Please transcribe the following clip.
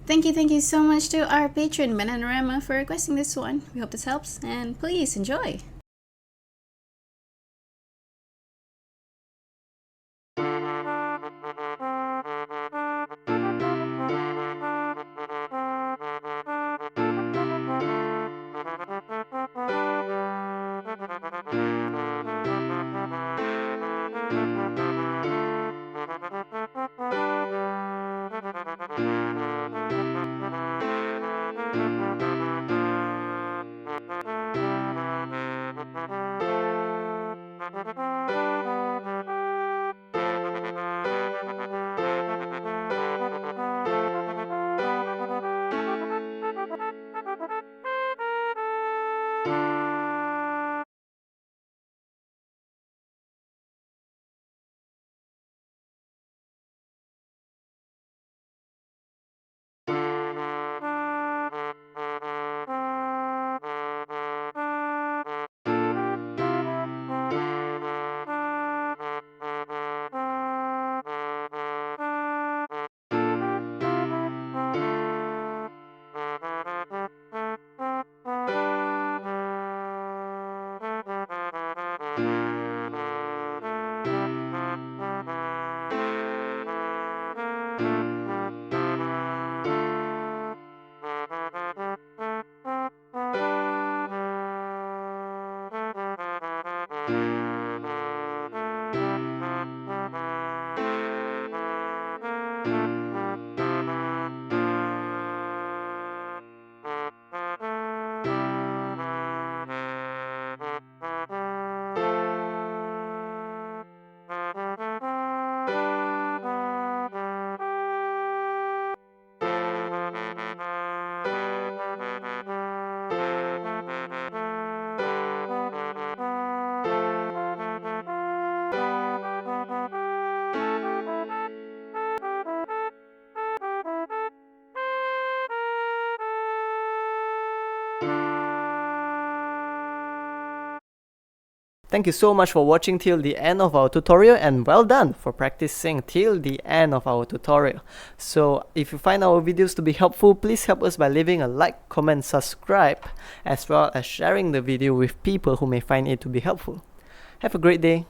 Thank you so much to our patron Bananarama for requesting this one. We hope this helps, and please enjoy! Thank you so much for watching till the end of our tutorial, and well done for practicing till the end of our tutorial. So if you find our videos to be helpful, please help us by leaving a like, comment, subscribe, as well as sharing the video with people who may find it to be helpful. Have a great day.